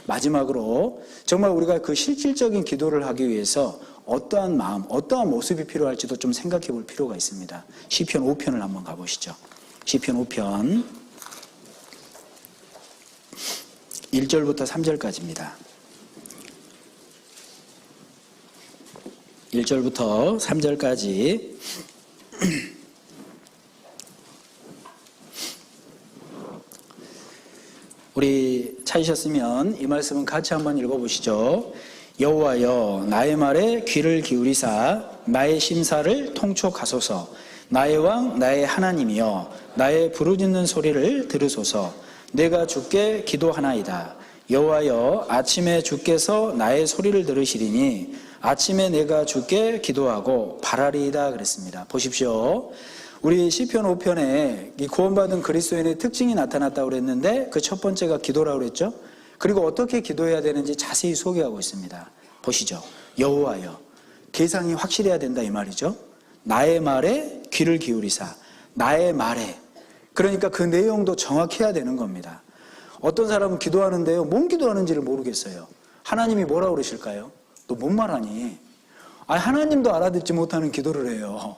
마지막으로 정말 우리가 그 실질적인 기도를 하기 위해서 어떠한 마음, 어떠한 모습이 필요할지도 좀 생각해 볼 필요가 있습니다. 시편 5편을 한번 가보시죠. 시편 5편 1절부터 3절까지입니다. 1절부터 3절까지 우리 찾으셨으면 이 말씀은 같이 한번 읽어보시죠. 여호와여 나의 말에 귀를 기울이사 나의 심사를 통촉하소서. 나의 왕 나의 하나님이여 나의 부르짖는 소리를 들으소서. 내가 주께 기도하나이다. 여호와여 아침에 주께서 나의 소리를 들으시리니 아침에 내가 주께 기도하고 바라리이다 그랬습니다. 보십시오. 우리 시편 5편에 이 구원받은 그리스도인의 특징이 나타났다고 그랬는데 그 첫 번째가 기도라고 그랬죠. 그리고 어떻게 기도해야 되는지 자세히 소개하고 있습니다. 보시죠. 여호와여, 대상이 확실해야 된다 이 말이죠. 나의 말에 귀를 기울이사, 나의 말에, 그러니까 그 내용도 정확해야 되는 겁니다. 어떤 사람은 기도하는데요, 뭔 기도하는지를 모르겠어요. 하나님이 뭐라고 그러실까요? 너 뭔 말하니? 하나님도 알아듣지 못하는 기도를 해요.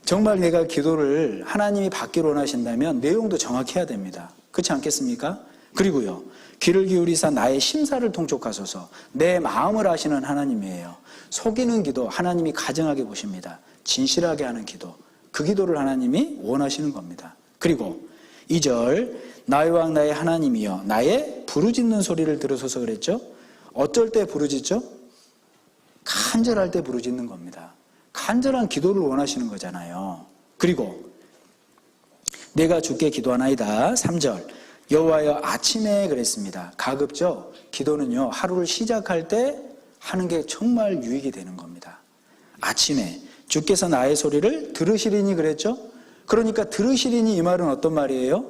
정말 내가 기도를 하나님이 받기를 원하신다면 내용도 정확해야 됩니다. 그렇지 않겠습니까? 그리고요, 귀를 기울이사 나의 심사를 통촉하소서. 내 마음을 아시는 하나님이에요. 속이는 기도 하나님이 가증하게 보십니다. 진실하게 하는 기도, 그 기도를 하나님이 원하시는 겁니다. 그리고 2절 나의 왕 나의 하나님이여 나의 부르짖는 소리를 들으소서 그랬죠. 어쩔 때 부르짖죠? 간절할 때 부르짖는 겁니다. 간절한 기도를 원하시는 거잖아요. 그리고 내가 주께 기도하나이다. 3절 여호와여 아침에 그랬습니다. 가급적 기도는요 하루를 시작할 때 하는 게 정말 유익이 되는 겁니다. 아침에 주께서 나의 소리를 들으시리니 그랬죠. 그러니까 들으시리니 이 말은 어떤 말이에요?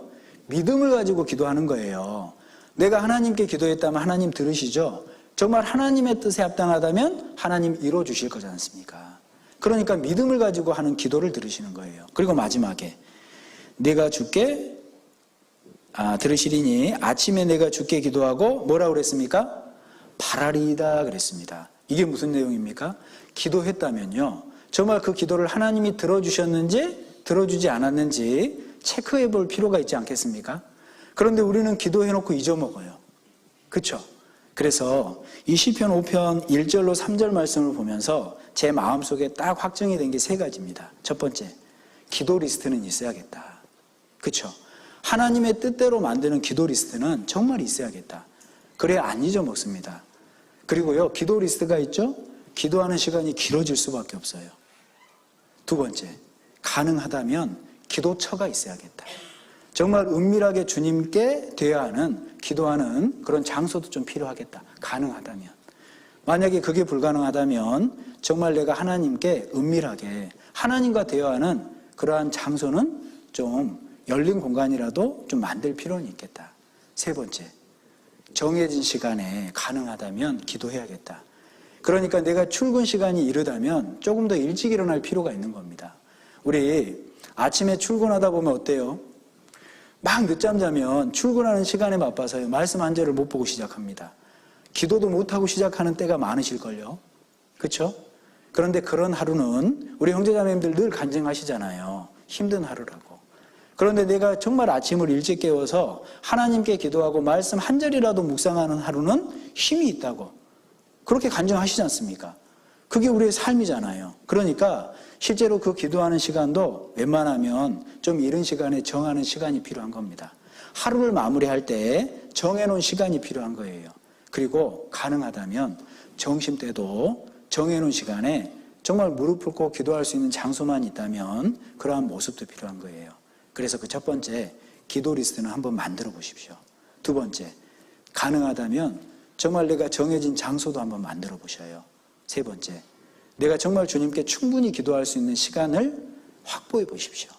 믿음을 가지고 기도하는 거예요. 내가 하나님께 기도했다면 하나님 들으시죠. 정말 하나님의 뜻에 합당하다면 하나님 이루어주실 거지 않습니까? 그러니까 믿음을 가지고 하는 기도를 들으시는 거예요. 그리고 마지막에 내가 주께 들으시리니 아침에 내가 주께 기도하고 뭐라고 그랬습니까? 바라리이다 그랬습니다. 이게 무슨 내용입니까? 기도했다면요 정말 그 기도를 하나님이 들어주셨는지 들어주지 않았는지 체크해 볼 필요가 있지 않겠습니까? 그런데 우리는 기도해놓고 잊어먹어요. 그렇죠? 그래서 이 시편 5편 1절로 3절 말씀을 보면서 제 마음속에 딱 확정이 된 게 세 가지입니다. 첫 번째, 기도 리스트는 있어야겠다. 그렇죠? 하나님의 뜻대로 만드는 기도 리스트는 정말 있어야겠다. 그래야 안 잊어먹습니다. 그리고요, 기도 리스트가 있죠? 기도하는 시간이 길어질 수밖에 없어요. 두 번째, 가능하다면 기도처가 있어야겠다. 정말 은밀하게 주님께 돼야 하는 기도하는 그런 장소도 좀 필요하겠다. 가능하다면. 만약에 그게 불가능하다면 정말 내가 하나님께 은밀하게 하나님과 대화하는 그러한 장소는 좀 열린 공간이라도 좀 만들 필요는 있겠다. 세 번째, 정해진 시간에 가능하다면 기도해야겠다. 그러니까 내가 출근 시간이 이르다면 조금 더 일찍 일어날 필요가 있는 겁니다. 우리 아침에 출근하다 보면 어때요? 막 늦잠 자면 출근하는 시간에 바빠서요 말씀 한 절을 못 보고 시작합니다. 기도도 못하고 시작하는 때가 많으실걸요. 그렇죠? 그런데 그런 하루는 우리 형제자매님들 늘 간증하시잖아요. 힘든 하루라고. 그런데 내가 정말 아침을 일찍 깨워서 하나님께 기도하고 말씀 한 절이라도 묵상하는 하루는 힘이 있다고 그렇게 간증하시지 않습니까? 그게 우리의 삶이잖아요. 그러니까 실제로 그 기도하는 시간도 웬만하면 좀 이른 시간에 정하는 시간이 필요한 겁니다. 하루를 마무리할 때 정해놓은 시간이 필요한 거예요. 그리고 가능하다면 점심때도 정해놓은 시간에 정말 무릎 꿇고 기도할 수 있는 장소만 있다면 그러한 모습도 필요한 거예요. 그래서 그 첫 번째 기도 리스트는 한번 만들어 보십시오. 두 번째, 가능하다면 정말 내가 정해진 장소도 한번 만들어 보셔요. 세 번째, 내가 정말 주님께 충분히 기도할 수 있는 시간을 확보해 보십시오.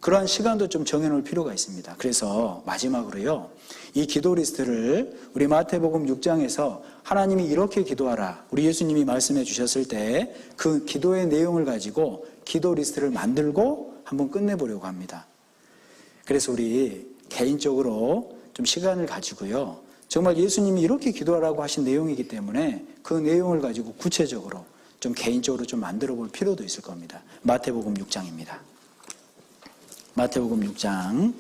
그러한 시간도 좀 정해놓을 필요가 있습니다. 그래서 마지막으로요, 이 기도 리스트를 우리 마태복음 6장에서 하나님이 이렇게 기도하라, 우리 예수님이 말씀해 주셨을 때 그 기도의 내용을 가지고 기도 리스트를 만들고 한번 끝내보려고 합니다. 그래서 우리 개인적으로 좀 시간을 가지고요, 정말 예수님이 이렇게 기도하라고 하신 내용이기 때문에 그 내용을 가지고 구체적으로 좀 개인적으로 좀 만들어 볼 필요도 있을 겁니다. 마태복음 6장입니다. 마태복음 6장.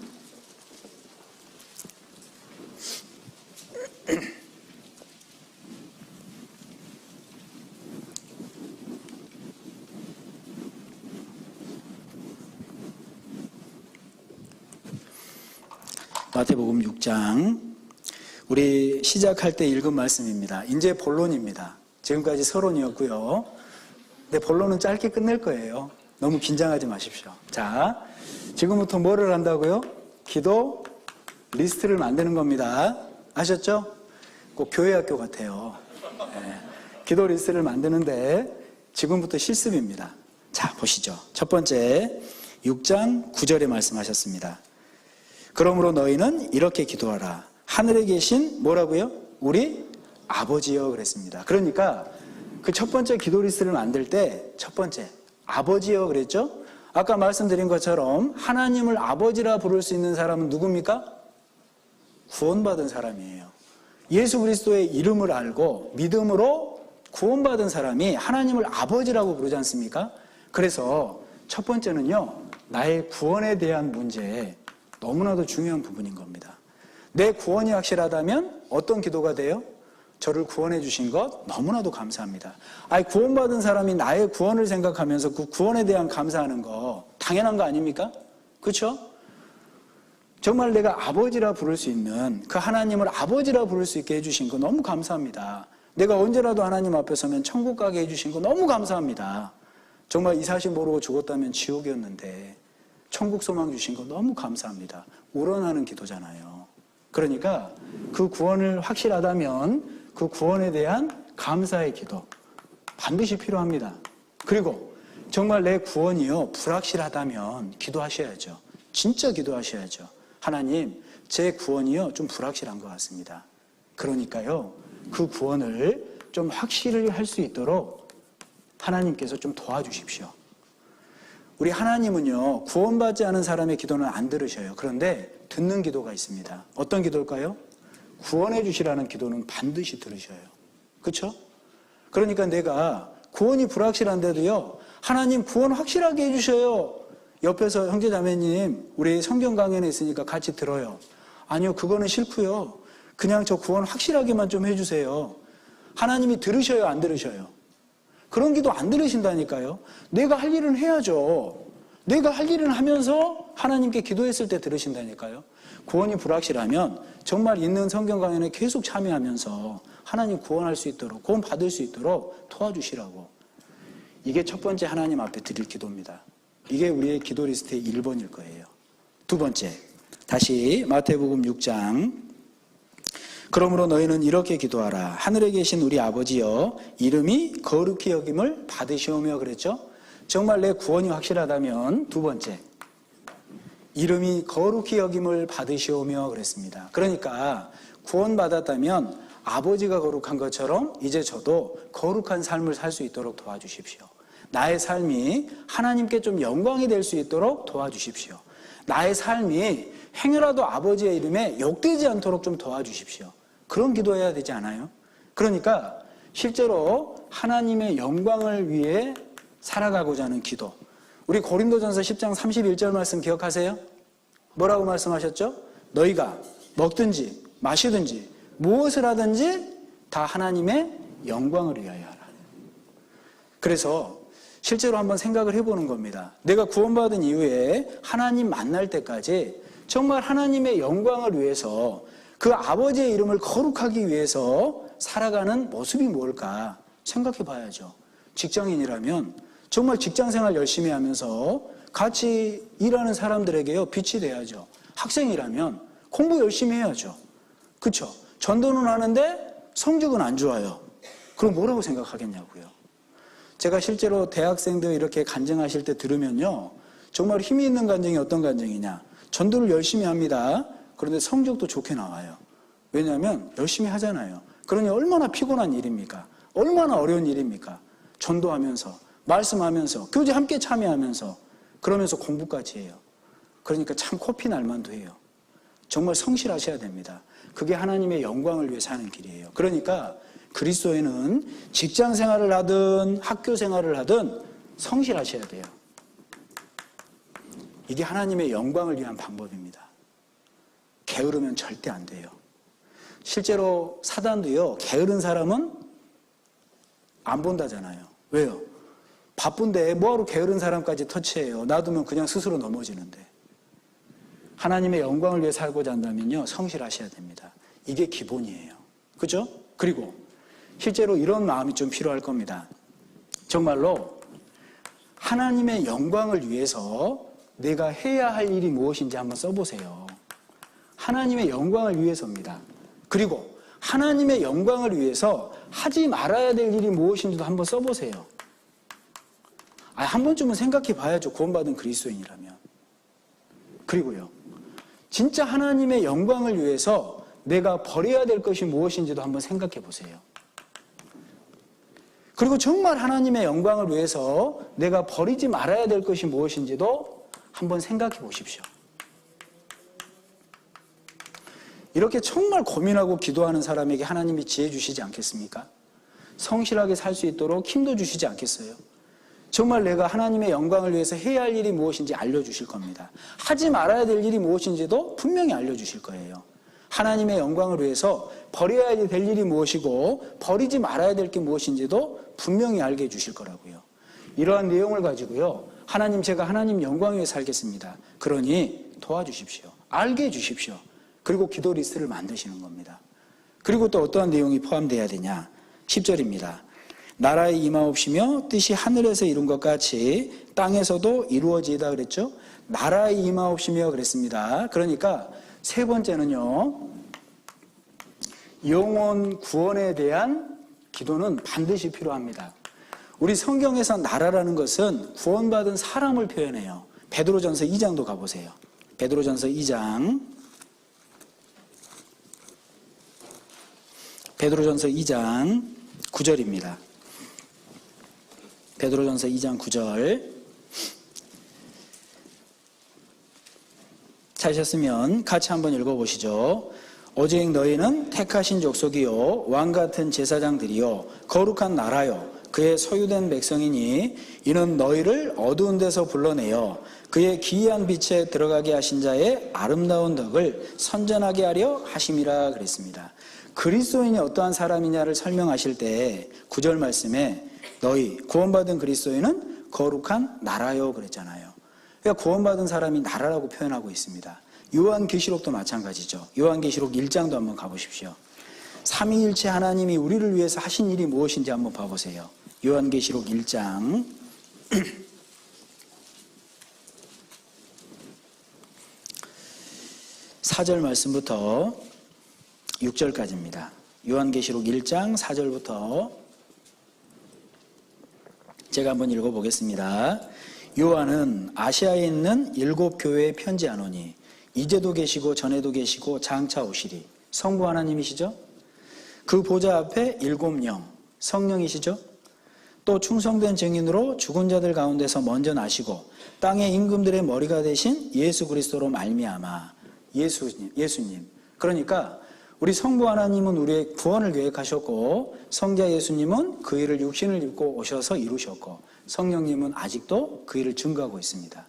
마태복음 6장. 우리 시작할 때 읽은 말씀입니다. 이제 본론입니다. 지금까지 서론이었고요. 근데 본론은 짧게 끝낼 거예요. 너무 긴장하지 마십시오. 자, 지금부터 뭐를 한다고요? 기도 리스트를 만드는 겁니다. 아셨죠? 꼭 교회 학교 같아요. 네. 기도 리스트를 만드는데 지금부터 실습입니다. 자, 보시죠. 첫 번째 6장 9절에 말씀하셨습니다. 그러므로 너희는 이렇게 기도하라. 하늘에 계신 뭐라고요? 우리 아버지여 그랬습니다. 그러니까 그 첫 번째 기도 리스트를 만들 때 첫 번째 아버지여 그랬죠? 아까 말씀드린 것처럼 하나님을 아버지라 부를 수 있는 사람은 누굽니까? 구원받은 사람이에요. 예수 그리스도의 이름을 알고 믿음으로 구원받은 사람이 하나님을 아버지라고 부르지 않습니까? 그래서 첫 번째는요, 나의 구원에 대한 문제, 너무나도 중요한 부분인 겁니다. 내 구원이 확실하다면 어떤 기도가 돼요? 저를 구원해 주신 것 너무나도 감사합니다. 구원받은 사람이 나의 구원을 생각하면서 그 구원에 대한 감사하는 거 당연한 거 아닙니까? 그렇죠? 정말 내가 아버지라 부를 수 있는 그 하나님을 아버지라 부를 수 있게 해주신 거 너무 감사합니다. 내가 언제라도 하나님 앞에 서면 천국 가게 해주신 거 너무 감사합니다. 정말 이 사실 모르고 죽었다면 지옥이었는데 천국 소망 주신 거 너무 감사합니다. 우러나는 기도잖아요. 그러니까 그 구원을 확실하다면 그 구원에 대한 감사의 기도 반드시 필요합니다. 그리고 정말 내 구원이요 불확실하다면 기도하셔야죠. 진짜 기도하셔야죠. 하나님, 제 구원이요 좀 불확실한 것 같습니다. 그러니까요 그 구원을 좀 확실히 할 수 있도록 하나님께서 좀 도와주십시오. 우리 하나님은요 구원받지 않은 사람의 기도는 안 들으셔요. 그런데 듣는 기도가 있습니다. 어떤 기도일까요? 구원해 주시라는 기도는 반드시 들으셔요. 그렇죠? 그러니까 내가 구원이 불확실한데도요 하나님 구원 확실하게 해주셔요. 옆에서 형제자매님 우리 성경 강연에 있으니까 같이 들어요. 아니요, 그거는 싫고요. 그냥 저 구원 확실하게만 좀 해주세요. 하나님이 들으셔요, 안 들으셔요? 그런 기도 안 들으신다니까요. 내가 할 일은 해야죠. 내가 할 일은 하면서 하나님께 기도했을 때 들으신다니까요. 구원이 불확실하면 정말 있는 성경 강연에 계속 참여하면서 하나님 구원할 수 있도록, 구원 받을 수 있도록 도와주시라고. 이게 첫 번째 하나님 앞에 드릴 기도입니다. 이게 우리의 기도 리스트의 1번일 거예요. 두 번째, 다시 마태복음 6장. 그러므로 너희는 이렇게 기도하라. 하늘에 계신 우리 아버지여, 이름이 거룩히 여김을 받으시오며 그랬죠? 정말 내 구원이 확실하다면 두 번째, 이름이 거룩히 여김을 받으시오며 그랬습니다. 그러니까 구원받았다면 아버지가 거룩한 것처럼 이제 저도 거룩한 삶을 살 수 있도록 도와주십시오. 나의 삶이 하나님께 좀 영광이 될 수 있도록 도와주십시오. 나의 삶이 행여라도 아버지의 이름에 욕되지 않도록 좀 도와주십시오. 그런 기도해야 되지 않아요? 그러니까 실제로 하나님의 영광을 위해 살아가고자 하는 기도. 우리 고린도전서 10장 31절 말씀 기억하세요? 뭐라고 말씀하셨죠? 너희가 먹든지 마시든지 무엇을 하든지 다 하나님의 영광을 위하여 하라. 그래서 실제로 한번 생각을 해보는 겁니다. 내가 구원받은 이후에 하나님 만날 때까지 정말 하나님의 영광을 위해서 그 아버지의 이름을 거룩하기 위해서 살아가는 모습이 뭘까 생각해 봐야죠. 직장인이라면 정말 직장생활 열심히 하면서 같이 일하는 사람들에게요 빛이 돼야죠. 학생이라면 공부 열심히 해야죠. 그렇죠? 전도는 하는데 성적은 안 좋아요. 그럼 뭐라고 생각하겠냐고요. 제가 실제로 대학생들 이렇게 간증하실 때 들으면요 정말 힘이 있는 간증이 어떤 간증이냐. 전도를 열심히 합니다. 그런데 성적도 좋게 나와요. 왜냐하면 열심히 하잖아요. 그러니 얼마나 피곤한 일입니까? 얼마나 어려운 일입니까? 전도하면서 말씀하면서 교제 함께 참여하면서 그러면서 공부까지 해요. 그러니까 참 코피 날 만도 해요. 정말 성실하셔야 됩니다. 그게 하나님의 영광을 위해 사는 길이에요. 그러니까 그리스도인은 직장 생활을 하든 학교 생활을 하든 성실하셔야 돼요. 이게 하나님의 영광을 위한 방법입니다. 게으르면 절대 안 돼요. 실제로 사단도요, 게으른 사람은 안 본다잖아요. 왜요? 바쁜데 뭐하러 게으른 사람까지 터치해요? 놔두면 그냥 스스로 넘어지는데. 하나님의 영광을 위해 살고자 한다면요, 성실하셔야 됩니다. 이게 기본이에요. 그죠? 그리고 실제로 이런 마음이 좀 필요할 겁니다. 정말로 하나님의 영광을 위해서 내가 해야 할 일이 무엇인지 한번 써보세요. 하나님의 영광을 위해서입니다. 그리고 하나님의 영광을 위해서 하지 말아야 될 일이 무엇인지도 한번 써보세요. 한 번쯤은 생각해 봐야죠. 구원받은 그리스도인이라면. 그리고요, 진짜 하나님의 영광을 위해서 내가 버려야 될 것이 무엇인지도 한번 생각해 보세요. 그리고 정말 하나님의 영광을 위해서 내가 버리지 말아야 될 것이 무엇인지도 한번 생각해 보십시오. 이렇게 정말 고민하고 기도하는 사람에게 하나님이 지혜 주시지 않겠습니까? 성실하게 살 수 있도록 힘도 주시지 않겠어요? 정말 내가 하나님의 영광을 위해서 해야 할 일이 무엇인지 알려주실 겁니다. 하지 말아야 될 일이 무엇인지도 분명히 알려주실 거예요. 하나님의 영광을 위해서 버려야 될 일이 무엇이고 버리지 말아야 될 게 무엇인지도 분명히 알게 해주실 거라고요. 이러한 내용을 가지고요, 하나님, 제가 하나님 영광 위해 살겠습니다. 그러니 도와주십시오. 알게 해주십시오. 그리고 기도 리스트를 만드시는 겁니다. 그리고 또 어떠한 내용이 포함되어야 되냐? 10절입니다. 나라의 임하옵시며 뜻이 하늘에서 이룬 것 같이 땅에서도 이루어지이다 그랬죠? 나라의 임하옵시며 그랬습니다. 그러니까 세 번째는요, 영혼 구원에 대한 기도는 반드시 필요합니다. 우리 성경에서 나라라는 것은 구원받은 사람을 표현해요. 베드로전서 2장도 가보세요. 베드로전서 2장 9절입니다. 베드로전서 2장 9절. 찾으셨으면 같이 한번 읽어보시죠. 오직 너희는 택하신 족속이요 왕같은 제사장들이요 거룩한 나라요 그의 소유된 백성이니 이는 너희를 어두운 데서 불러내어 그의 기이한 빛에 들어가게 하신 자의 아름다운 덕을 선전하게 하려 하심이라 그랬습니다. 그리스도인이 어떠한 사람이냐를 설명하실 때 9절 말씀에 너희 구원받은 그리스도인은 거룩한 나라요 그랬잖아요. 그러니까 구원받은 사람이 나라라고 표현하고 있습니다. 요한계시록도 마찬가지죠. 요한계시록 1장도 한번 가보십시오. 삼위일체 하나님이 우리를 위해서 하신 일이 무엇인지 한번 봐보세요. 요한계시록 1장 4절 말씀부터 6절까지입니다. 요한계시록 1장 4절부터 제가 한번 읽어보겠습니다. 요한은 아시아에 있는 7 교회에 편지하노니 이제도 계시고 전에도 계시고 장차 오시리. 성부 하나님이시죠? 그 보좌 앞에 7 영, 성령이시죠? 또 충성된 증인으로 죽은 자들 가운데서 먼저 나시고 땅의 임금들의 머리가 되신 예수 그리스도로 말미암아. 예수님. 그러니까 우리 성부 하나님은 우리의 구원을 계획하셨고 성자 예수님은 그 일을 육신을 입고 오셔서 이루셨고 성령님은 아직도 그 일을 증거하고 있습니다.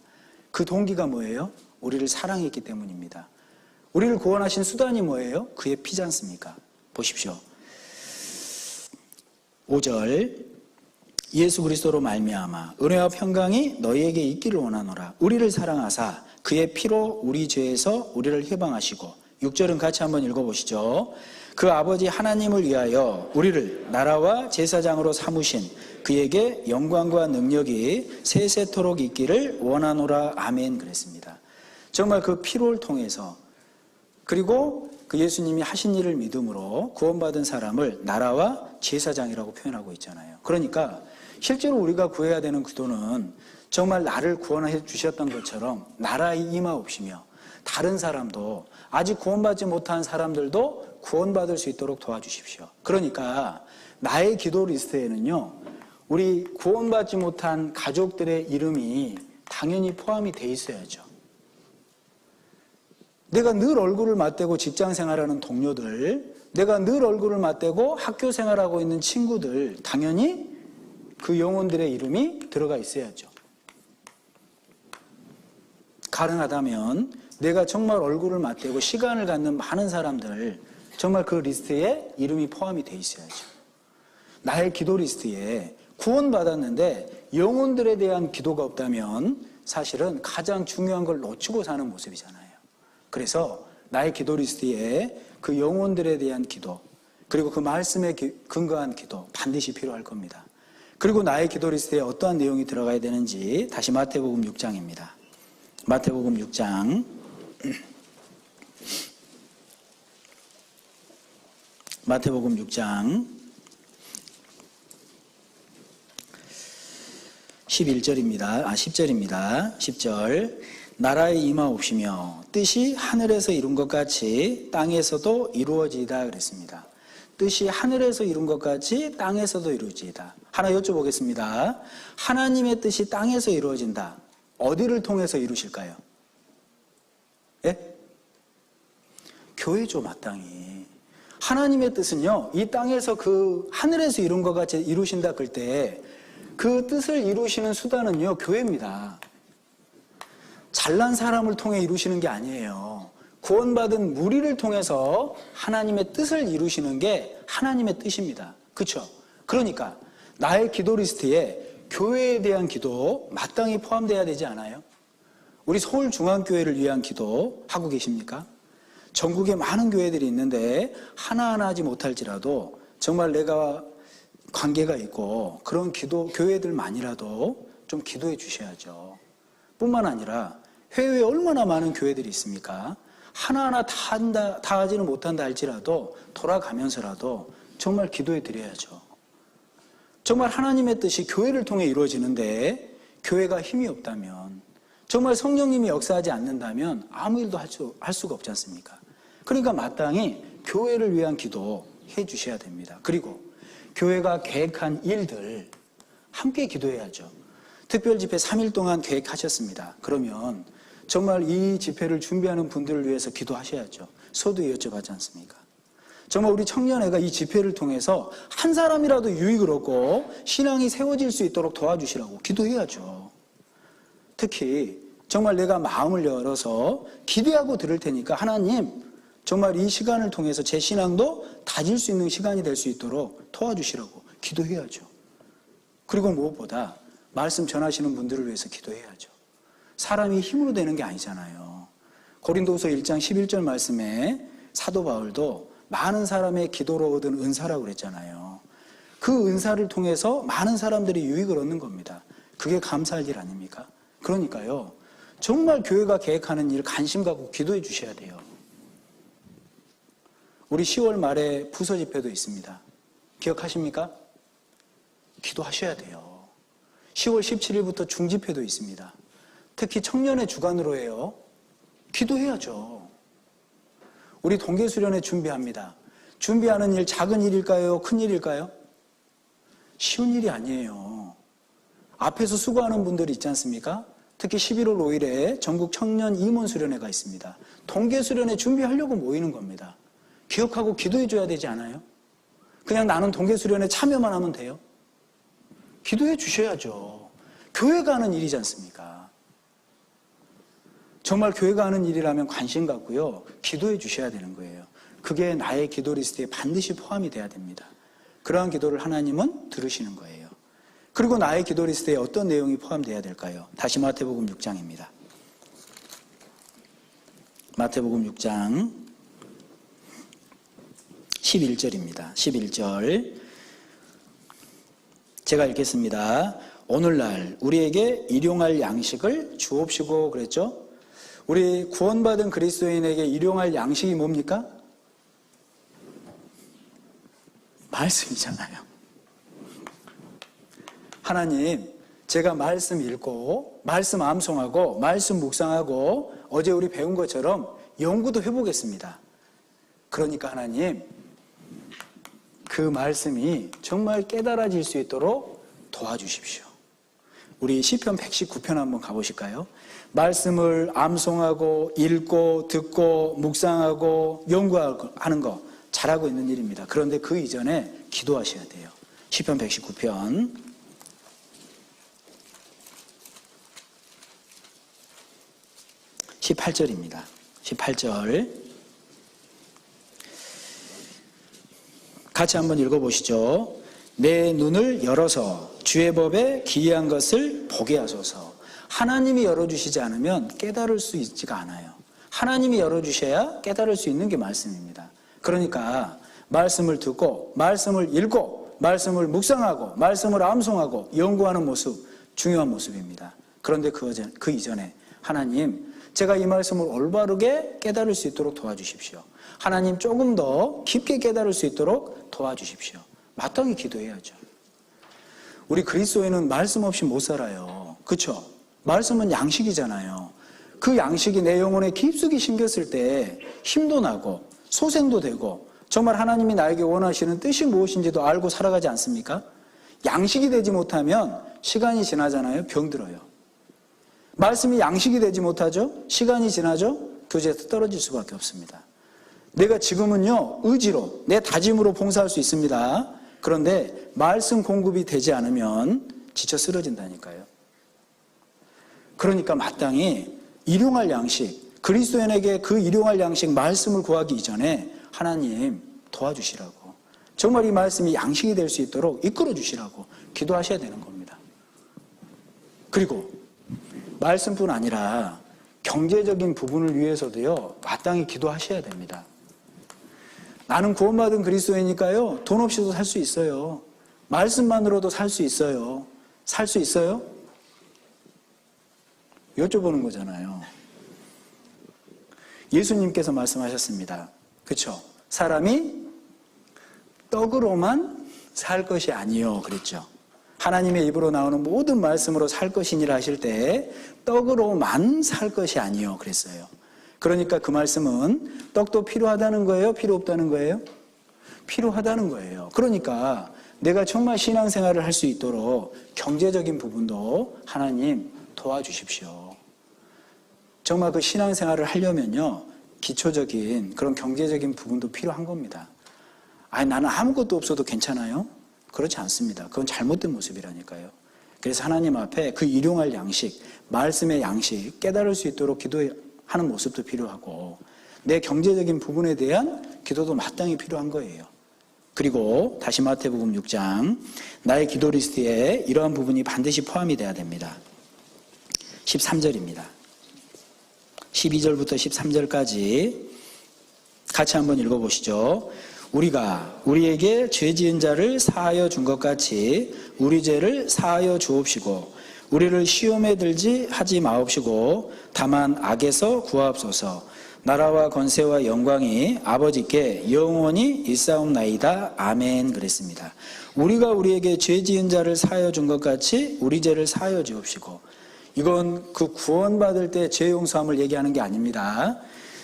그 동기가 뭐예요? 우리를 사랑했기 때문입니다. 우리를 구원하신 수단이 뭐예요? 그의 피지 않습니까? 보십시오. 5절 예수 그리스도로 말미암아 은혜와 평강이 너희에게 있기를 원하노라. 우리를 사랑하사 그의 피로 우리 죄에서 우리를 해방하시고 6절은 같이 한번 읽어보시죠. 그 아버지 하나님을 위하여 우리를 나라와 제사장으로 삼으신 그에게 영광과 능력이 세세토록 있기를 원하노라. 아멘 그랬습니다. 정말 그 피로를 통해서 그리고 그 예수님이 하신 일을 믿음으로 구원받은 사람을 나라와 제사장이라고 표현하고 있잖아요. 그러니까 실제로 우리가 구해야 되는 기도는 정말 나를 구원해 주셨던 것처럼 나라의 임하옵시며 다른 사람도 아직 구원받지 못한 사람들도 구원받을 수 있도록 도와주십시오. 그러니까 나의 기도 리스트에는요, 우리 구원받지 못한 가족들의 이름이 당연히 포함이 돼 있어야죠. 내가 늘 얼굴을 맞대고 직장 생활하는 동료들, 내가 늘 얼굴을 맞대고 학교 생활하고 있는 친구들, 당연히 그 영혼들의 이름이 들어가 있어야죠. 가능하다면 내가 정말 얼굴을 맞대고 시간을 갖는 많은 사람들, 정말 그 리스트에 이름이 포함이 돼 있어야죠. 나의 기도 리스트에 구원받았는데 영혼들에 대한 기도가 없다면 사실은 가장 중요한 걸 놓치고 사는 모습이잖아요. 그래서 나의 기도 리스트에 그 영혼들에 대한 기도, 그리고 그 말씀에 근거한 기도 반드시 필요할 겁니다. 그리고 나의 기도 리스트에 어떠한 내용이 들어가야 되는지 다시 마태복음 6장입니다. 마태복음 6장 10절입니다. 10절. 나라의 임하옵시며 뜻이 하늘에서 이룬 것 같이 땅에서도 이루어지이다 그랬습니다. 뜻이 하늘에서 이룬 것 같이 땅에서도 이루어지이다. 하나 여쭤보겠습니다. 하나님의 뜻이 땅에서 이루어진다. 어디를 통해서 이루실까요? 예? 교회죠, 마땅히. 하나님의 뜻은요, 이 땅에서 그 하늘에서 이룬 것 같이 이루신다 그럴 때 그 뜻을 이루시는 수단은요, 교회입니다. 잘난 사람을 통해 이루시는 게 아니에요. 구원받은 무리를 통해서 하나님의 뜻을 이루시는 게 하나님의 뜻입니다. 그렇죠? 그러니까 나의 기도 리스트에 교회에 대한 기도 마땅히 포함돼야 되지 않아요? 우리 서울중앙교회를 위한 기도 하고 계십니까? 전국에 많은 교회들이 있는데 하나하나 하지 못할지라도 정말 내가 관계가 있고 그런 교회들만이라도 좀 기도해 주셔야죠. 뿐만 아니라 해외에 얼마나 많은 교회들이 있습니까? 하나하나 다 하지는 못한다 할지라도 돌아가면서라도 정말 기도해 드려야죠. 정말 하나님의 뜻이 교회를 통해 이루어지는데 교회가 힘이 없다면, 정말 성령님이 역사하지 않는다면 아무 일도 할 수가 없지 않습니까? 그러니까 마땅히 교회를 위한 기도 해 주셔야 됩니다. 그리고 교회가 계획한 일들 함께 기도해야죠. 특별집회 3일 동안 계획하셨습니다. 그러면 정말 이 집회를 준비하는 분들을 위해서 기도하셔야죠. 서두에 여쭤봤지 않습니까? 정말 우리 청년회가 이 집회를 통해서 한 사람이라도 유익을 얻고 신앙이 세워질 수 있도록 도와주시라고 기도해야죠. 특히 정말 내가 마음을 열어서 기대하고 들을 테니까 하나님 정말 이 시간을 통해서 제 신앙도 다질 수 있는 시간이 될 수 있도록 도와주시라고 기도해야죠. 그리고 무엇보다 말씀 전하시는 분들을 위해서 기도해야죠. 사람이 힘으로 되는 게 아니잖아요. 고린도후서 1장 11절 말씀에 사도 바울도 많은 사람의 기도로 얻은 은사라고 그랬잖아요. 그 은사를 통해서 많은 사람들이 유익을 얻는 겁니다. 그게 감사할 일 아닙니까? 그러니까요, 정말 교회가 계획하는 일 관심 갖고 기도해 주셔야 돼요. 우리 10월 말에 부서 집회도 있습니다. 기억하십니까? 기도하셔야 돼요. 10월 17일부터 중집회도 있습니다. 특히 청년의 주간으로 해요. 기도해야죠. 우리 동계수련회 준비합니다. 준비하는 일 작은 일일까요? 큰 일일까요? 쉬운 일이 아니에요. 앞에서 수고하는 분들이 있지 않습니까? 특히 11월 5일에 전국 청년 임원수련회가 있습니다. 동계수련회 준비하려고 모이는 겁니다. 기억하고 기도해 줘야 되지 않아요? 그냥 나는 동계수련회 참여만 하면 돼요? 기도해 주셔야죠. 교회가 하는 일이지 않습니까? 정말 교회가 하는 일이라면 관심 갖고요, 기도해 주셔야 되는 거예요. 그게 나의 기도 리스트에 반드시 포함이 돼야 됩니다. 그러한 기도를 하나님은 들으시는 거예요. 그리고 나의 기도 리스트에 어떤 내용이 포함돼야 될까요? 다시 마태복음 6장입니다. 마태복음 6장 11절입니다. 11절 제가 읽겠습니다. 오늘날 우리에게 일용할 양식을 주옵시고 그랬죠? 우리 구원받은 그리스도인에게 일용할 양식이 뭡니까? 말씀이잖아요. 하나님, 제가 말씀 읽고 말씀 암송하고 말씀 묵상하고 어제 우리 배운 것처럼 연구도 해보겠습니다. 그러니까 하나님, 그 말씀이 정말 깨달아질 수 있도록 도와주십시오. 우리 시편 119편 한번 가보실까요? 말씀을 암송하고 읽고 듣고 묵상하고 연구하고 하는 거 잘하고 있는 일입니다. 그런데 그 이전에 기도하셔야 돼요. 시편 119편 18절입니다. 18절 같이 한번 읽어보시죠. 내 눈을 열어서 주의 법에 기이한 것을 보게 하소서. 하나님이 열어주시지 않으면 깨달을 수 있지가 않아요. 하나님이 열어주셔야 깨달을 수 있는 게 말씀입니다. 그러니까 말씀을 듣고 말씀을 읽고 말씀을 묵상하고 말씀을 암송하고 연구하는 모습 중요한 모습입니다. 그런데 그 이전에 하나님 제가 이 말씀을 올바르게 깨달을 수 있도록 도와주십시오. 하나님 조금 더 깊게 깨달을 수 있도록 도와주십시오. 마땅히 기도해야죠. 우리 그리스도인은 말씀 없이 못 살아요. 그렇죠? 말씀은 양식이잖아요. 그 양식이 내 영혼에 깊숙이 심겼을 때 힘도 나고 소생도 되고 정말 하나님이 나에게 원하시는 뜻이 무엇인지도 알고 살아가지 않습니까? 양식이 되지 못하면 시간이 지나잖아요. 병들어요. 말씀이 양식이 되지 못하죠? 시간이 지나죠? 교제에서 떨어질 수밖에 없습니다. 내가 지금은요, 의지로, 내 다짐으로 봉사할 수 있습니다. 그런데 말씀 공급이 되지 않으면 지쳐 쓰러진다니까요. 그러니까 마땅히 일용할 양식, 그리스도인에게 그 일용할 양식 말씀을 구하기 이전에 하나님 도와주시라고, 정말 이 말씀이 양식이 될 수 있도록 이끌어 주시라고 기도하셔야 되는 겁니다. 그리고 말씀뿐 아니라 경제적인 부분을 위해서도요, 마땅히 기도하셔야 됩니다. 나는 구원받은 그리스도이니까요, 돈 없이도 살 수 있어요. 말씀만으로도 살 수 있어요. 살 수 있어요? 여쭤보는 거잖아요. 예수님께서 말씀하셨습니다. 그렇죠? 사람이 떡으로만 살 것이 아니요 그랬죠. 하나님의 입으로 나오는 모든 말씀으로 살 것이니라 하실 때 떡으로만 살 것이 아니요 그랬어요. 그러니까 그 말씀은 떡도 필요하다는 거예요? 필요 없다는 거예요? 필요하다는 거예요. 그러니까 내가 정말 신앙생활을 할 수 있도록 경제적인 부분도 하나님 도와주십시오. 정말 그 신앙생활을 하려면요, 기초적인 그런 경제적인 부분도 필요한 겁니다. 아니, 나는 아무것도 없어도 괜찮아요? 그렇지 않습니다. 그건 잘못된 모습이라니까요. 그래서 하나님 앞에 그 일용할 양식, 말씀의 양식 깨달을 수 있도록 기도하는 모습도 필요하고 내 경제적인 부분에 대한 기도도 마땅히 필요한 거예요. 그리고 다시 마태복음 6장, 나의 기도 리스트에 이러한 부분이 반드시 포함이 돼야 됩니다. 13절입니다. 12절부터 13절까지 같이 한번 읽어보시죠. 우리가 우리에게 죄 지은 자를 사하여 준 것 같이 우리 죄를 사하여 주옵시고 우리를 시험에 들지 하지 마옵시고 다만 악에서 구하옵소서. 나라와 권세와 영광이 아버지께 영원히 있사옵나이다. 아멘. 그랬습니다. 우리가 우리에게 죄 지은 자를 사하여 준 것 같이 우리 죄를 사하여 주옵시고, 이건 그 구원받을 때 죄 용서함을 얘기하는 게 아닙니다.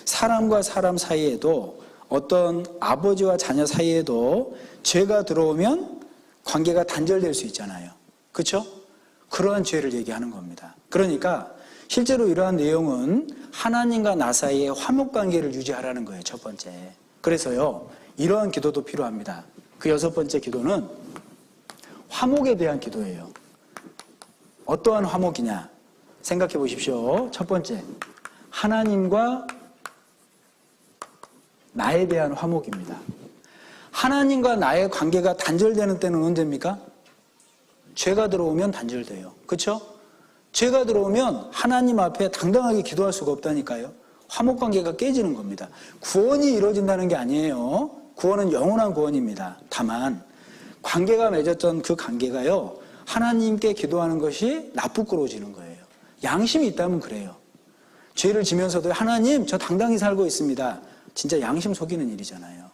사람과 사람 사이에도, 어떤 아버지와 자녀 사이에도 죄가 들어오면 관계가 단절될 수 있잖아요. 그렇죠? 그러한 죄를 얘기하는 겁니다. 그러니까 실제로 이러한 내용은 하나님과 나 사이에 화목관계를 유지하라는 거예요. 첫 번째. 그래서요, 이러한 기도도 필요합니다. 그 6번째 기도는 화목에 대한 기도예요. 어떠한 화목이냐 생각해 보십시오. 첫 번째, 하나님과 나에 대한 화목입니다. 하나님과 나의 관계가 단절되는 때는 언제입니까? 죄가 들어오면 단절돼요. 그렇죠? 죄가 들어오면 하나님 앞에 당당하게 기도할 수가 없다니까요. 화목관계가 깨지는 겁니다. 구원이 이루어진다는 게 아니에요. 구원은 영원한 구원입니다. 다만 관계가 맺었던 그 관계가요, 하나님께 기도하는 것이 나쁘끄러워지는 거예요. 양심이 있다면 그래요. 죄를 지면서도 하나님, 저 당당히 살고 있습니다. 진짜 양심 속이는 일이잖아요.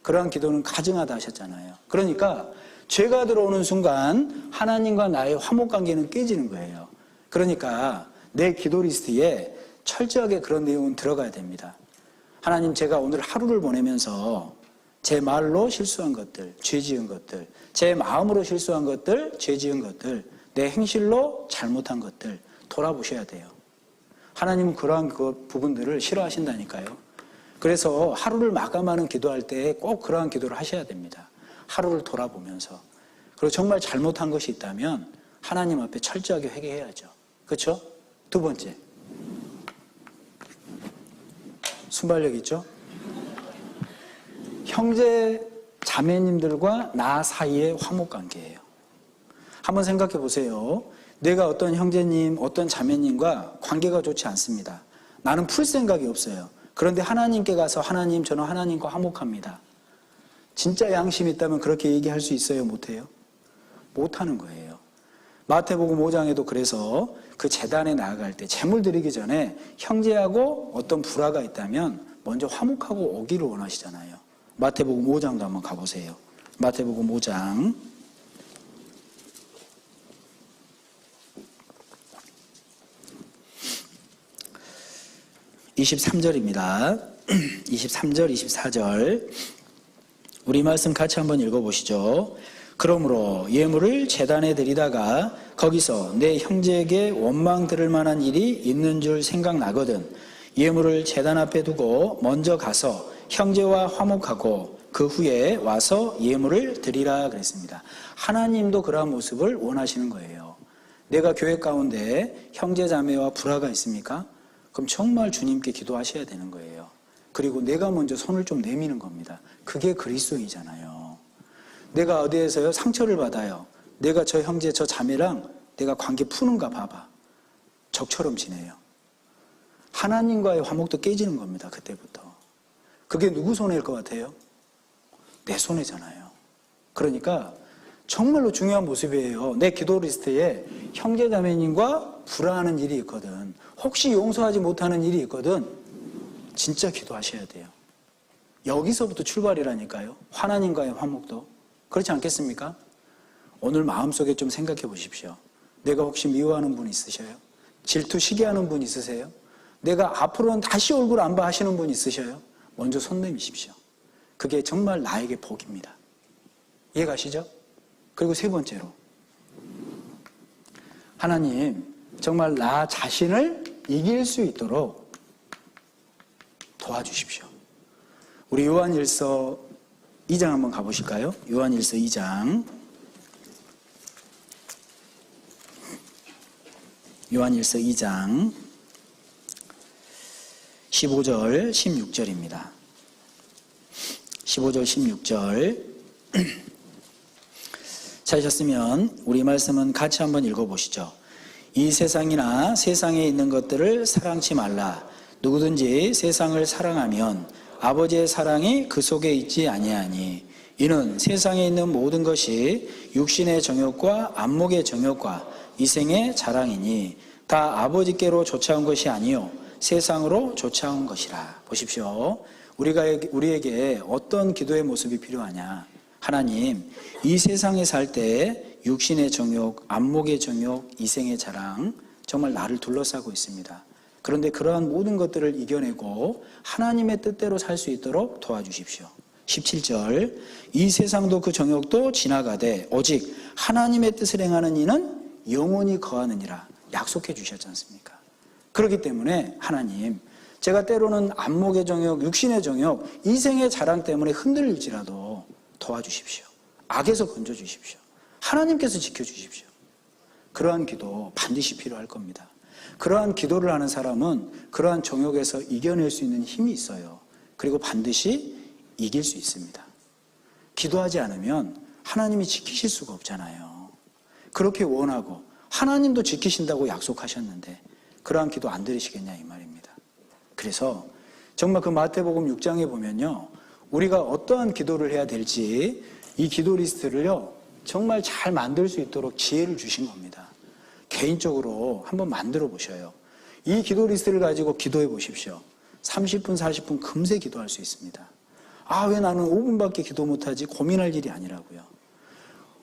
그러한 기도는 가증하다 하셨잖아요. 그러니까 죄가 들어오는 순간 하나님과 나의 화목관계는 깨지는 거예요. 그러니까 내 기도 리스트에 철저하게 그런 내용은 들어가야 됩니다. 하나님, 제가 오늘 하루를 보내면서 제 말로 실수한 것들, 죄 지은 것들, 제 마음으로 실수한 것들, 죄 지은 것들, 내 행실로 잘못한 것들 돌아보셔야 돼요. 하나님은 그러한 그 부분들을 싫어하신다니까요. 그래서 하루를 마감하는 기도할 때 꼭 그러한 기도를 하셔야 됩니다. 하루를 돌아보면서. 그리고 정말 잘못한 것이 있다면 하나님 앞에 철저하게 회개해야죠. 그렇죠? 두 번째. 순발력 있죠? 형제 자매님들과 나 사이의 화목관계예요. 한번 생각해 보세요. 내가 어떤 형제님, 어떤 자매님과 관계가 좋지 않습니다. 나는 풀 생각이 없어요. 그런데 하나님께 가서 하나님, 저는 하나님과 화목합니다. 진짜 양심이 있다면 그렇게 얘기할 수 있어요? 못해요? 못하는 거예요. 마태복음 5장에도 그래서 그 제단에 나아갈 때 제물 드리기 전에 형제하고 어떤 불화가 있다면 먼저 화목하고 오기를 원하시잖아요. 마태복음 5장도 한번 가보세요. 마태복음 5장 23절입니다. 23절, 24절. 우리 말씀 같이 한번 읽어보시죠. 그러므로 예물을 제단에 드리다가 거기서 내 형제에게 원망 들을 만한 일이 있는 줄 생각나거든 예물을 제단 앞에 두고 먼저 가서 형제와 화목하고 그 후에 와서 예물을 드리라 그랬습니다. 하나님도 그러한 모습을 원하시는 거예요. 내가 교회 가운데 형제 자매와 불화가 있습니까? 그럼 정말 주님께 기도하셔야 되는 거예요. 그리고 내가 먼저 손을 좀 내미는 겁니다. 그게 그리스도이잖아요. 내가 어디에서요 상처를 받아요. 내가 저 형제 저 자매랑 내가 관계 푸는가 봐봐. 적처럼 지내요. 하나님과의 화목도 깨지는 겁니다. 그때부터. 그게 누구 손해일 것 같아요? 내 손해잖아요. 그러니까 정말로 중요한 모습이에요. 내 기도 리스트에 형제 자매님과 불화하는 일이 있거든. 혹시 용서하지 못하는 일이 있거든. 진짜 기도하셔야 돼요. 여기서부터 출발이라니까요. 하나님과의 화목도. 그렇지 않겠습니까? 오늘 마음속에 좀 생각해 보십시오. 내가 혹시 미워하는 분 있으셔요? 질투 시기하는 분 있으세요? 내가 앞으로는 다시 얼굴 안 봐 하시는 분 있으셔요? 먼저 손 내미십시오. 그게 정말 나에게 복입니다. 이해가시죠? 그리고 세 번째로 하나님 정말 나 자신을 이길 수 있도록 도와주십시오. 우리 요한일서 2장 한번 가보실까요? 요한일서 2장 요한일서 2장 15절 16절입니다. 15절 16절 찾으셨으면 우리 말씀은 같이 한번 읽어보시죠. 이 세상이나 세상에 있는 것들을 사랑치 말라. 누구든지 세상을 사랑하면 아버지의 사랑이 그 속에 있지 아니하니 이는 세상에 있는 모든 것이 육신의 정욕과 안목의 정욕과 이생의 자랑이니 다 아버지께로 쫓아온 것이 아니요 세상으로 쫓아온 것이라. 보십시오. 우리에게 어떤 기도의 모습이 필요하냐. 하나님, 이 세상에 살 때 육신의 정욕, 안목의 정욕, 이생의 자랑 정말 나를 둘러싸고 있습니다. 그런데 그러한 모든 것들을 이겨내고 하나님의 뜻대로 살 수 있도록 도와주십시오. 17절 이 세상도 그 정욕도 지나가되 오직 하나님의 뜻을 행하는 이는 영원히 거하느니라 약속해 주셨지 않습니까? 그렇기 때문에 하나님 제가 때로는 안목의 정욕, 육신의 정욕, 이생의 자랑 때문에 흔들릴지라도 도와주십시오. 악에서 건져주십시오. 하나님께서 지켜주십시오. 그러한 기도 반드시 필요할 겁니다. 그러한 기도를 하는 사람은 그러한 정욕에서 이겨낼 수 있는 힘이 있어요. 그리고 반드시 이길 수 있습니다. 기도하지 않으면 하나님이 지키실 수가 없잖아요. 그렇게 원하고 하나님도 지키신다고 약속하셨는데 그러한 기도 안 들으시겠냐 이 말입니다. 그래서 정말 그 마태복음 6장에 보면요. 우리가 어떠한 기도를 해야 될지 이 기도 리스트를요. 정말 잘 만들 수 있도록 지혜를 주신 겁니다. 개인적으로 한번 만들어 보셔요. 이 기도 리스트를 가지고 기도해 보십시오. 30분, 40분 금세 기도할 수 있습니다. 아, 왜 나는 5분밖에 기도 못하지? 고민할 일이 아니라고요.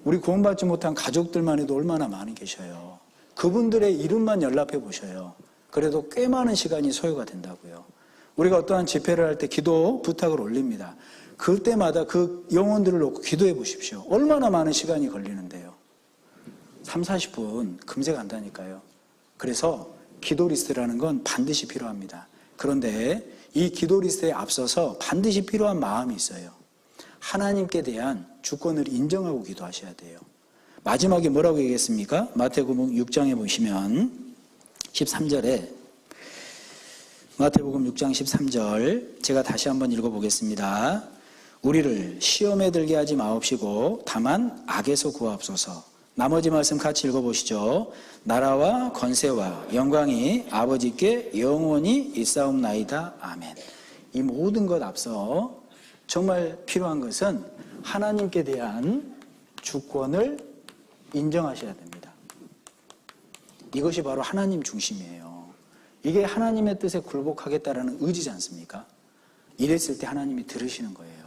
우리 구원받지 못한 가족들만 해도 얼마나 많이 계셔요. 그분들의 이름만 연락해 보셔요. 그래도 꽤 많은 시간이 소요가 된다고요. 우리가 어떠한 집회를 할 때 기도 부탁을 올립니다. 그때마다 그 영혼들을 놓고 기도해 보십시오. 얼마나 많은 시간이 걸리는데요. 3, 40분 금세 간다니까요. 그래서 기도 리스트라는 건 반드시 필요합니다. 그런데 이 기도 리스트에 앞서서 반드시 필요한 마음이 있어요. 하나님께 대한 주권을 인정하고 기도하셔야 돼요. 마지막에 뭐라고 얘기했습니까? 마태복음 6장에 보시면 13절에 마태복음 6장 13절 제가 다시 한번 읽어보겠습니다. 우리를 시험에 들게 하지 마옵시고 다만 악에서 구하옵소서. 나머지 말씀 같이 읽어보시죠. 나라와 권세와 영광이 아버지께 영원히 있사옵나이다. 아멘. 이 모든 것 앞서 정말 필요한 것은 하나님께 대한 주권을 인정하셔야 됩니다. 이것이 바로 하나님 중심이에요. 이게 하나님의 뜻에 굴복하겠다라는 의지지 않습니까? 이랬을 때 하나님이 들으시는 거예요.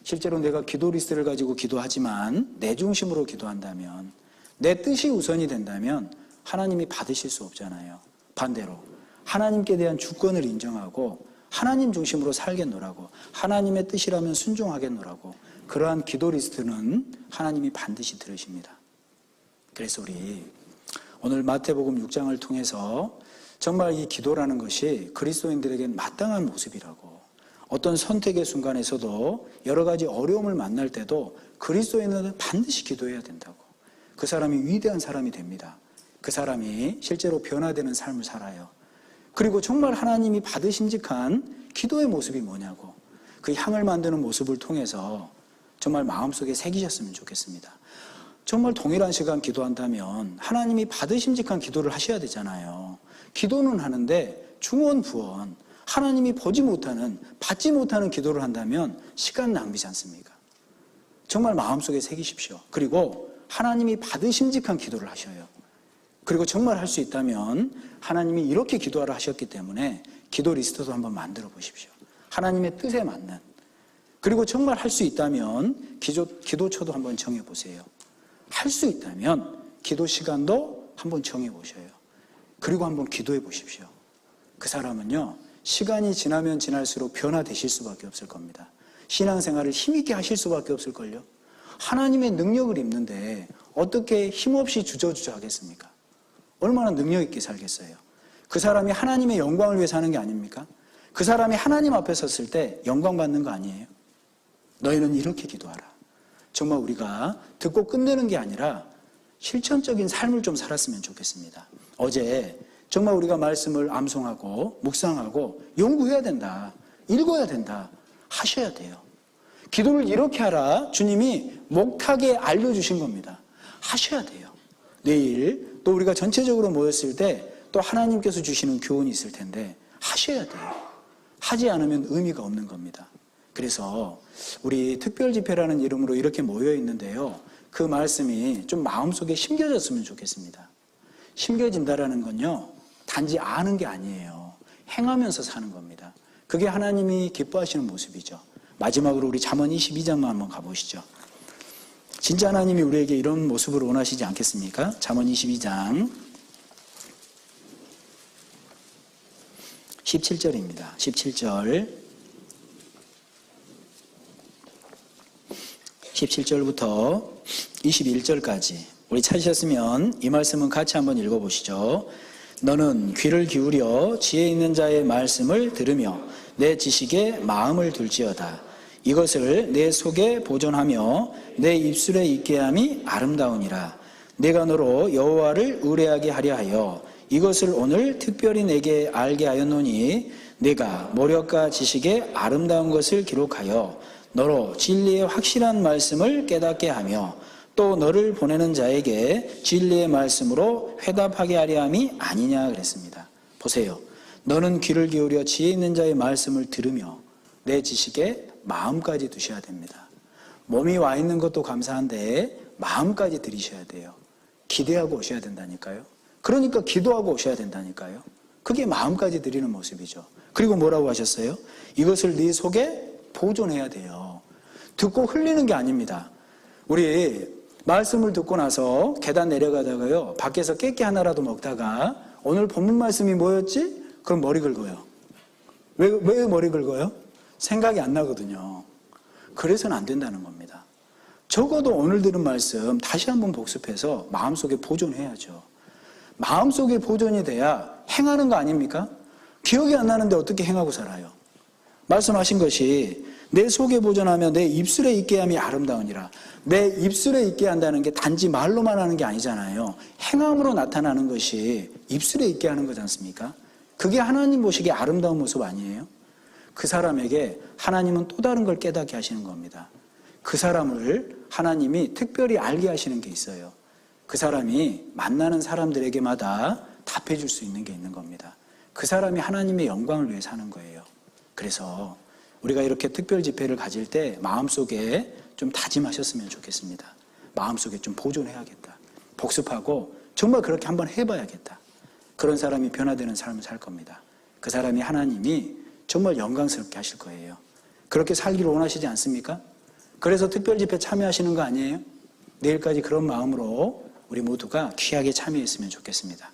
실제로 내가 기도 리스트를 가지고 기도하지만 내 중심으로 기도한다면, 내 뜻이 우선이 된다면 하나님이 받으실 수 없잖아요. 반대로 하나님께 대한 주권을 인정하고 하나님 중심으로 살겠노라고, 하나님의 뜻이라면 순종하겠노라고, 그러한 기도 리스트는 하나님이 반드시 들으십니다. 그래서 우리 오늘 마태복음 6장을 통해서 정말 이 기도라는 것이 그리스도인들에겐 마땅한 모습이라고, 어떤 선택의 순간에서도 여러 가지 어려움을 만날 때도 그리스도인은 반드시 기도해야 된다고. 그 사람이 위대한 사람이 됩니다. 그 사람이 실제로 변화되는 삶을 살아요. 그리고 정말 하나님이 받으심직한 기도의 모습이 뭐냐고, 그 향을 만드는 모습을 통해서 정말 마음속에 새기셨으면 좋겠습니다. 정말 동일한 시간 기도한다면 하나님이 받으심직한 기도를 하셔야 되잖아요. 기도는 하는데 중언부언, 하나님이 보지 못하는, 받지 못하는 기도를 한다면 시간 낭비지 않습니까? 정말 마음속에 새기십시오. 그리고 하나님이 받으심직한 기도를 하셔요. 그리고 정말 할 수 있다면 하나님이 이렇게 기도하라 하셨기 때문에 기도 리스트도 한번 만들어 보십시오. 하나님의 뜻에 맞는. 그리고 정말 할 수 있다면 기도초도 한번 정해 보세요. 할 수 있다면 기도 시간도 한번 정해 보셔요. 그리고 한번 기도해 보십시오. 그 사람은요, 시간이 지나면 지날수록 변화되실 수밖에 없을 겁니다. 신앙생활을 힘있게 하실 수밖에 없을걸요. 하나님의 능력을 입는데 어떻게 힘없이 주저주저 하겠습니까? 얼마나 능력 있게 살겠어요. 그 사람이 하나님의 영광을 위해 사는 게 아닙니까? 그 사람이 하나님 앞에 섰을 때 영광 받는 거 아니에요? 너희는 이렇게 기도하라. 정말 우리가 듣고 끝내는 게 아니라 실천적인 삶을 좀 살았으면 좋겠습니다. 어제 정말 우리가 말씀을 암송하고 묵상하고 연구해야 된다, 읽어야 된다, 하셔야 돼요. 기도를 이렇게 하라 주님이 목탁에 알려주신 겁니다. 하셔야 돼요. 내일 또 우리가 전체적으로 모였을 때 또 하나님께서 주시는 교훈이 있을 텐데 하셔야 돼요. 하지 않으면 의미가 없는 겁니다. 그래서 우리 특별집회라는 이름으로 이렇게 모여 있는데요, 그 말씀이 좀 마음속에 심겨졌으면 좋겠습니다. 심겨진다라는 건요, 단지 아는 게 아니에요. 행하면서 사는 겁니다. 그게 하나님이 기뻐하시는 모습이죠. 마지막으로 우리 잠언 22장만 한번 가보시죠. 진짜 하나님이 우리에게 이런 모습을 원하시지 않겠습니까? 잠언 22장 17절입니다. 17절 17절부터 21절까지 우리 찾으셨으면 이 말씀은 같이 한번 읽어보시죠. 너는 귀를 기울여 지혜 있는 자의 말씀을 들으며 내 지식에 마음을 둘지어다. 이것을 내 속에 보존하며 내 입술에 있게 함이 아름다우니라. 내가 너로 여호와를 의뢰하게 하려 하여 이것을 오늘 특별히 내게 알게 하였노니 내가 모력과 지식에 아름다운 것을 기록하여 너로 진리의 확실한 말씀을 깨닫게 하며 또 너를 보내는 자에게 진리의 말씀으로 회답하게 하려 함이 아니냐 그랬습니다. 보세요. 너는 귀를 기울여 지혜 있는 자의 말씀을 들으며 내 지식에 마음까지 두셔야 됩니다. 몸이 와 있는 것도 감사한데 마음까지 들이셔야 돼요. 기대하고 오셔야 된다니까요. 그러니까 기도하고 오셔야 된다니까요. 그게 마음까지 드리는 모습이죠. 그리고 뭐라고 하셨어요? 이것을 네 속에 보존해야 돼요. 듣고 흘리는 게 아닙니다. 우리 말씀을 듣고 나서 계단 내려가다가요, 밖에서 깨끼 하나라도 먹다가 오늘 본문 말씀이 뭐였지? 그럼 머리 긁어요. 왜 머리 긁어요? 생각이 안 나거든요. 그래서는 안 된다는 겁니다. 적어도 오늘 들은 말씀 다시 한번 복습해서 마음속에 보존해야죠. 마음속에 보존이 돼야 행하는 거 아닙니까? 기억이 안 나는데 어떻게 행하고 살아요? 말씀하신 것이 내 속에 보존하며 내 입술에 있게 함이 아름다우니라. 내 입술에 있게 한다는 게 단지 말로만 하는 게 아니잖아요. 행함으로 나타나는 것이 입술에 있게 하는 거지 않습니까? 그게 하나님 보시기에 아름다운 모습 아니에요? 그 사람에게 하나님은 또 다른 걸 깨닫게 하시는 겁니다. 그 사람을 하나님이 특별히 알게 하시는 게 있어요. 그 사람이 만나는 사람들에게마다 답해줄 수 있는 게 있는 겁니다. 그 사람이 하나님의 영광을 위해 사는 거예요. 그래서 우리가 이렇게 특별 집회를 가질 때 마음속에 좀 다짐하셨으면 좋겠습니다. 마음속에 좀 보존해야겠다. 복습하고 정말 그렇게 한번 해봐야겠다. 그런 사람이 변화되는 삶을 살 겁니다. 그 사람이 하나님이 정말 영광스럽게 하실 거예요. 그렇게 살기를 원하시지 않습니까? 그래서 특별 집회 참여하시는 거 아니에요? 내일까지 그런 마음으로 우리 모두가 귀하게 참여했으면 좋겠습니다.